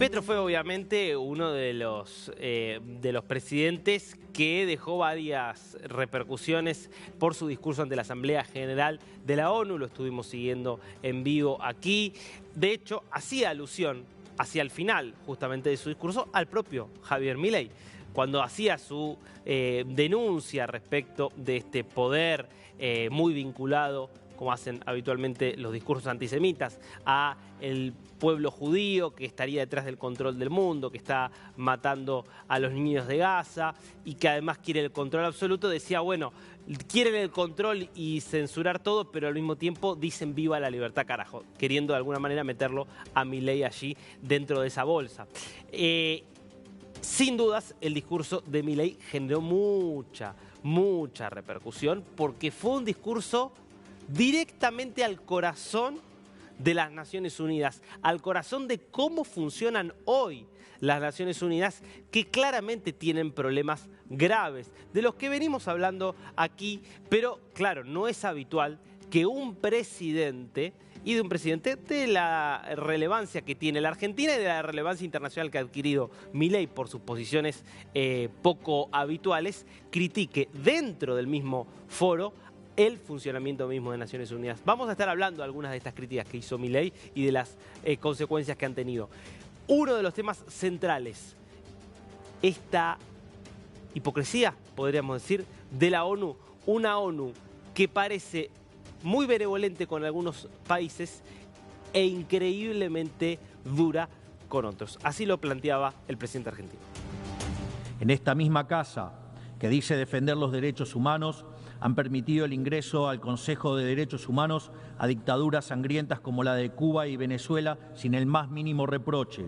Petro fue obviamente uno de los presidentes que dejó varias repercusiones por su discurso ante la Asamblea General de la ONU. Lo estuvimos siguiendo en vivo aquí. De hecho, hacía alusión hacia el final justamente de su discurso al propio Javier Milei, cuando hacía su denuncia respecto de este poder muy vinculado, como hacen habitualmente los discursos antisemitas, a el pueblo judío que estaría detrás del control del mundo, que está matando a los niños de Gaza y que además quiere el control absoluto. Decía, bueno, quieren el control y censurar todo, pero al mismo tiempo dicen viva la libertad, carajo, queriendo de alguna manera meterlo a Milei allí dentro de esa bolsa. Sin dudas, el discurso de Milei generó mucha repercusión porque fue un discurso directamente al corazón de las Naciones Unidas, al corazón de cómo funcionan hoy las Naciones Unidas, que claramente tienen problemas graves, de los que venimos hablando aquí, pero claro, no es habitual que un presidente, y de un presidente de la relevancia que tiene la Argentina y de la relevancia internacional que ha adquirido Milei por sus posiciones poco habituales, critique dentro del mismo foro el funcionamiento mismo de Naciones Unidas. Vamos a estar hablando de algunas de estas críticas que hizo Milei y de las consecuencias que han tenido. Uno de los temas centrales, esta hipocresía, podríamos decir, de la ONU, una ONU que parece muy benevolente con algunos países e increíblemente dura con otros. Así lo planteaba el presidente argentino. En esta misma casa, que dice defender los derechos humanos, han permitido el ingreso al Consejo de Derechos Humanos a dictaduras sangrientas como la de Cuba y Venezuela sin el más mínimo reproche.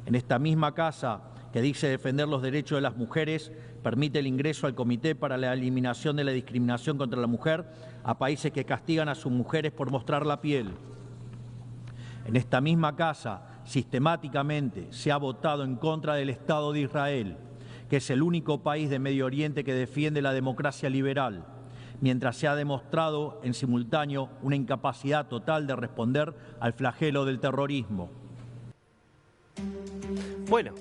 En esta misma casa, que dice defender los derechos de las mujeres, permite el ingreso al Comité para la Eliminación de la Discriminación contra la Mujer a países que castigan a sus mujeres por mostrar la piel. En esta misma casa, sistemáticamente se ha votado en contra del Estado de Israel, que es el único país de Medio Oriente que defiende la democracia liberal, mientras se ha demostrado en simultáneo una incapacidad total de responder al flagelo del terrorismo. Bueno,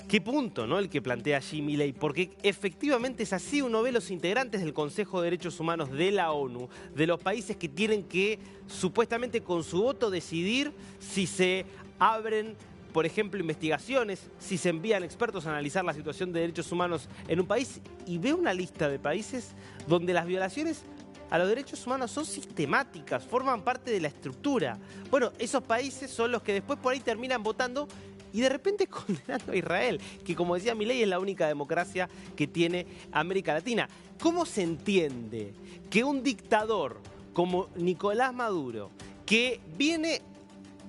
qué punto, ¿no?, el que plantea allí Milei, porque efectivamente es así. Uno ve los integrantes del Consejo de Derechos Humanos de la ONU, de los países que tienen que supuestamente con su voto decidir si se abren, por ejemplo, investigaciones, si se envían expertos a analizar la situación de derechos humanos en un país, y ve una lista de países donde las violaciones a los derechos humanos son sistemáticas, forman parte de la estructura. Bueno, esos países son los que después por ahí terminan votando y de repente condenando a Israel, que como decía Milei es la única democracia que tiene América Latina. ¿Cómo se entiende que un dictador como Nicolás Maduro, que viene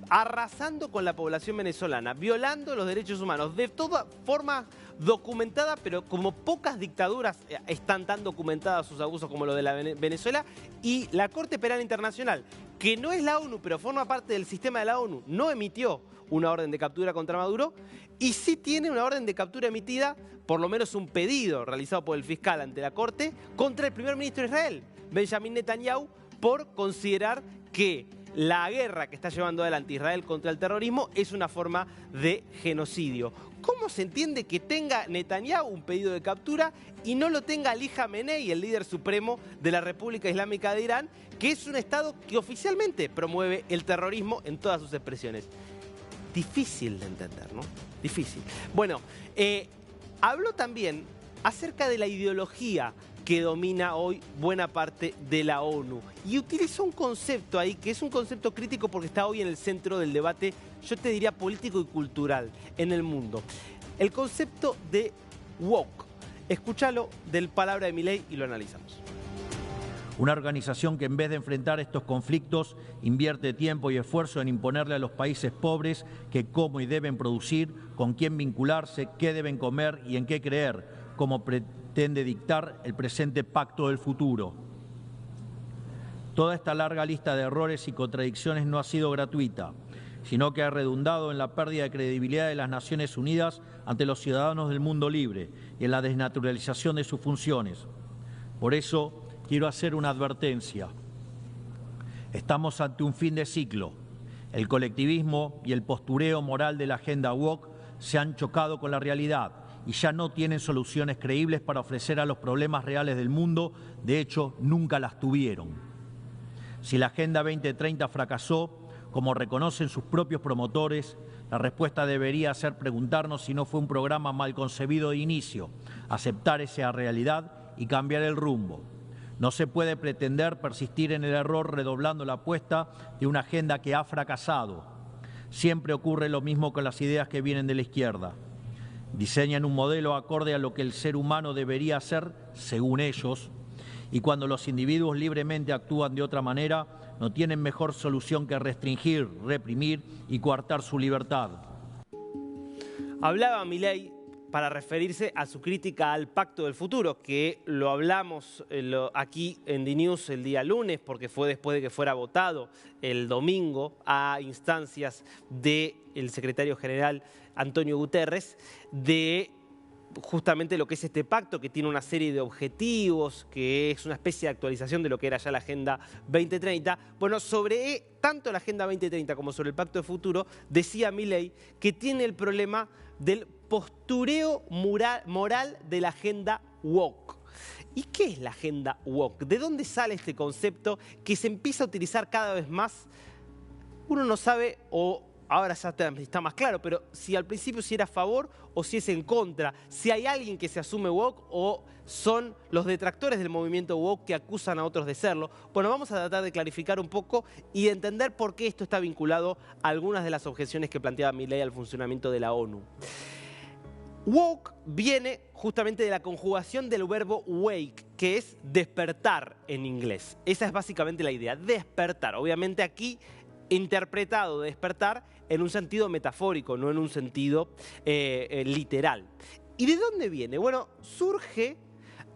arrasando con la población venezolana, violando los derechos humanos de toda forma documentada, pero como pocas dictaduras están tan documentadas sus abusos como lo de la Venezuela, y la Corte Penal Internacional, que no es la ONU, pero forma parte del sistema de la ONU, no emitió una orden de captura contra Maduro, y sí tiene una orden de captura emitida, por lo menos un pedido realizado por el fiscal ante la Corte, contra el primer ministro de Israel, Benjamín Netanyahu, por considerar que la guerra que está llevando adelante Israel contra el terrorismo es una forma de genocidio. ¿Cómo se entiende que tenga Netanyahu un pedido de captura y no lo tenga Ali Jamenei, el líder supremo de la República Islámica de Irán, que es un estado que oficialmente promueve el terrorismo en todas sus expresiones? Difícil de entender, ¿no? Difícil. Bueno, habló también acerca de la ideología que domina hoy buena parte de la ONU. Y utilizó un concepto ahí que es un concepto crítico porque está hoy en el centro del debate, yo te diría político y cultural en el mundo. El concepto de woke. Escúchalo del palabra de Milei y lo analizamos. Una organización que en vez de enfrentar estos conflictos invierte tiempo y esfuerzo en imponerle a los países pobres que cómo y deben producir, con quién vincularse, qué deben comer y en qué creer, como pretende dictar el presente pacto del futuro. Toda esta larga lista de errores y contradicciones no ha sido gratuita, sino que ha redundado en la pérdida de credibilidad de las Naciones Unidas ante los ciudadanos del mundo libre y en la desnaturalización de sus funciones. Por eso, quiero hacer una advertencia. Estamos ante un fin de ciclo. El colectivismo y el postureo moral de la agenda woke se han chocado con la realidad y ya no tienen soluciones creíbles para ofrecer a los problemas reales del mundo. De hecho, nunca las tuvieron. Si la Agenda 2030 fracasó, como reconocen sus propios promotores, la respuesta debería ser preguntarnos si no fue un programa mal concebido de inicio, aceptar esa realidad y cambiar el rumbo. No se puede pretender persistir en el error redoblando la apuesta de una agenda que ha fracasado. Siempre ocurre lo mismo con las ideas que vienen de la izquierda. Diseñan un modelo acorde a lo que el ser humano debería hacer, según ellos, y cuando los individuos libremente actúan de otra manera, no tienen mejor solución que restringir, reprimir y coartar su libertad. Hablaba Milei para referirse a su crítica al Pacto del Futuro, que lo hablamos aquí en The News el día lunes, porque fue después de que fuera votado el domingo a instancias del secretario general Antonio Guterres, de justamente lo que es este pacto, que tiene una serie de objetivos, que es una especie de actualización de lo que era ya la Agenda 2030. Bueno, sobre tanto la Agenda 2030 como sobre el Pacto de Futuro, decía Milei que tiene el problema del postureo moral de la Agenda woke. ¿Y qué es la Agenda woke? ¿De dónde sale este concepto que se empieza a utilizar cada vez más? Uno no sabe, o ahora ya está más claro, pero si al principio si era a favor o si es en contra, si hay alguien que se asume woke o son los detractores del movimiento woke que acusan a otros de serlo. Bueno, vamos a tratar de clarificar un poco y de entender por qué esto está vinculado a algunas de las objeciones que planteaba Milei al funcionamiento de la ONU. Woke viene justamente de la conjugación del verbo wake, que es despertar en inglés. Esa es básicamente la idea, despertar. Obviamente aquí interpretado despertar en un sentido metafórico, no en un sentido literal. ¿Y de dónde viene? Bueno, surge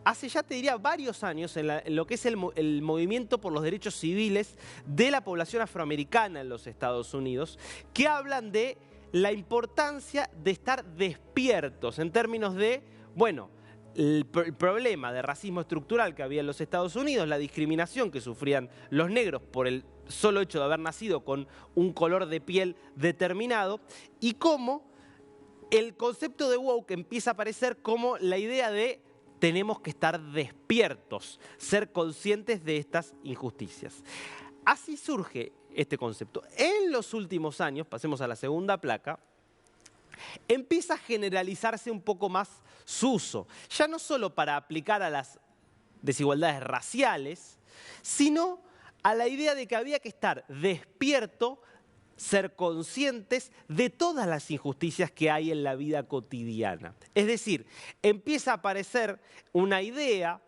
hace ya te diría varios años en lo que es el movimiento por los derechos civiles de la población afroamericana en los Estados Unidos, que hablan de la importancia de estar despiertos en términos de, bueno, el problema de racismo estructural que había en los Estados Unidos, la discriminación que sufrían los negros por el solo hecho de haber nacido con un color de piel determinado, y cómo el concepto de woke empieza a aparecer como la idea de tenemos que estar despiertos, ser conscientes de estas injusticias. Así surge este concepto. En los últimos años, pasemos a la segunda placa, empieza a generalizarse un poco más su uso, ya no solo para aplicar a las desigualdades raciales, sino a la idea de que había que estar despierto, ser conscientes de todas las injusticias que hay en la vida cotidiana. Es decir, empieza a aparecer una idea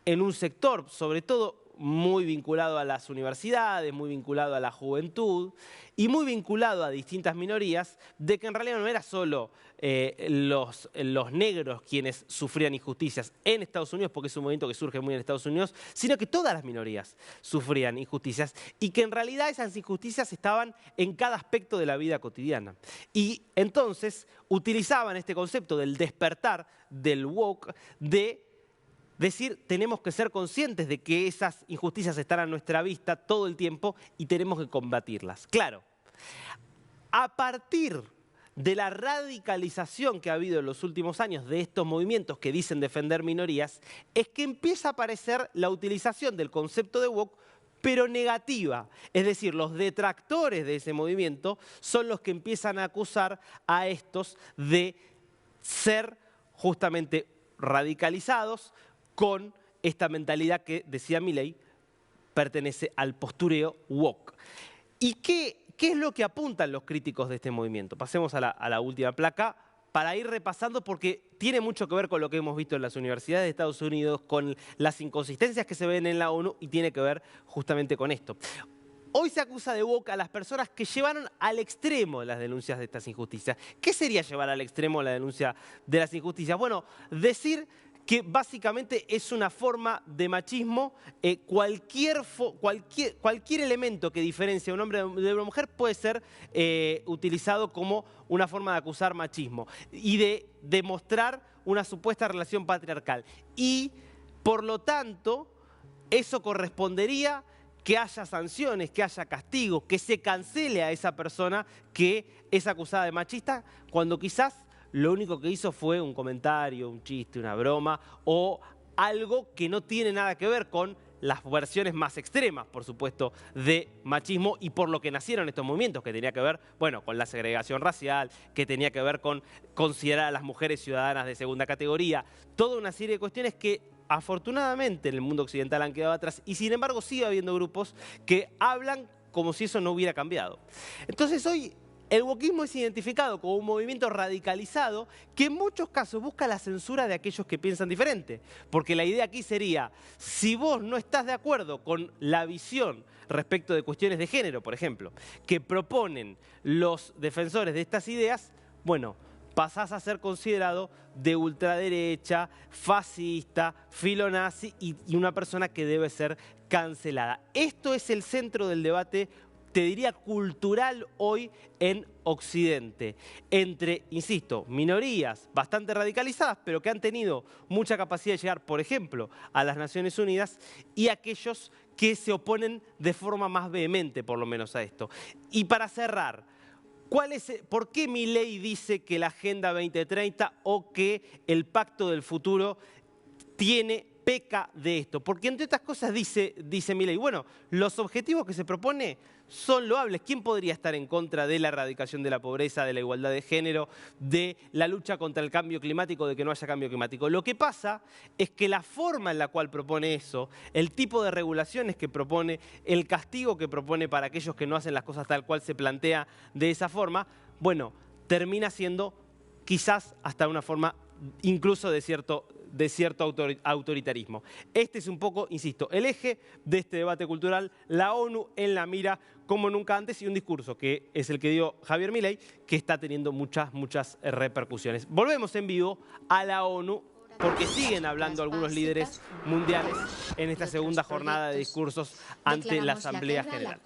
en un sector, sobre todo muy vinculado a las universidades, muy vinculado a la juventud y muy vinculado a distintas minorías, de que en realidad no era solo los negros quienes sufrían injusticias en Estados Unidos, porque es un movimiento que surge muy en Estados Unidos, sino que todas las minorías sufrían injusticias y que en realidad esas injusticias estaban en cada aspecto de la vida cotidiana. Y entonces utilizaban este concepto del despertar, del woke, de decir, tenemos que ser conscientes de que esas injusticias están a nuestra vista todo el tiempo y tenemos que combatirlas. Claro, a partir de la radicalización que ha habido en los últimos años de estos movimientos que dicen defender minorías, es que empieza a aparecer la utilización del concepto de woke, pero negativa. Es decir, los detractores de ese movimiento son los que empiezan a acusar a estos de ser justamente radicalizados, con esta mentalidad que, decía Milei, pertenece al postureo woke. ¿Y qué es lo que apuntan los críticos de este movimiento? Pasemos a la última placa para ir repasando, porque tiene mucho que ver con lo que hemos visto en las universidades de Estados Unidos, con las inconsistencias que se ven en la ONU, y tiene que ver justamente con esto. Hoy se acusa de woke a las personas que llevaron al extremo las denuncias de estas injusticias. ¿Qué sería llevar al extremo la denuncia de las injusticias? Bueno, decir que básicamente es una forma de machismo. Cualquier elemento que diferencie a un hombre de una mujer puede ser utilizado como una forma de acusar machismo y de demostrar una supuesta relación patriarcal. Y, por lo tanto, eso correspondería que haya sanciones, que haya castigos, que se cancele a esa persona que es acusada de machista, cuando quizás lo único que hizo fue un comentario, un chiste, una broma o algo que no tiene nada que ver con las versiones más extremas, por supuesto, de machismo y por lo que nacieron estos movimientos, que tenía que ver, bueno, con la segregación racial, que tenía que ver con considerar a las mujeres ciudadanas de segunda categoría, toda una serie de cuestiones que afortunadamente en el mundo occidental han quedado atrás y sin embargo sigue habiendo grupos que hablan como si eso no hubiera cambiado. Entonces hoy el wokismo es identificado como un movimiento radicalizado que en muchos casos busca la censura de aquellos que piensan diferente. Porque la idea aquí sería, si vos no estás de acuerdo con la visión respecto de cuestiones de género, por ejemplo, que proponen los defensores de estas ideas, bueno, pasás a ser considerado de ultraderecha, fascista, filonazi y una persona que debe ser cancelada. Esto es el centro del debate, te diría, cultural hoy en Occidente, entre, insisto, minorías bastante radicalizadas, pero que han tenido mucha capacidad de llegar, por ejemplo, a las Naciones Unidas, y aquellos que se oponen de forma más vehemente, por lo menos, a esto. Y para cerrar, ¿por qué Milei dice que la Agenda 2030 o que el Pacto del Futuro peca de esto? Porque entre otras cosas dice Milei, bueno, los objetivos que se propone son loables. ¿Quién podría estar en contra de la erradicación de la pobreza, de la igualdad de género, de la lucha contra el cambio climático, de que no haya cambio climático? Lo que pasa es que la forma en la cual propone eso, el tipo de regulaciones que propone, el castigo que propone para aquellos que no hacen las cosas tal cual se plantea de esa forma, bueno, termina siendo quizás hasta una forma incluso de cierto autoritarismo. Este es un poco, insisto, el eje de este debate cultural, la ONU en la mira como nunca antes y un discurso que es el que dio Javier Milei, que está teniendo muchas repercusiones. Volvemos en vivo a la ONU porque siguen hablando algunos líderes mundiales en esta segunda jornada de discursos ante la Asamblea General.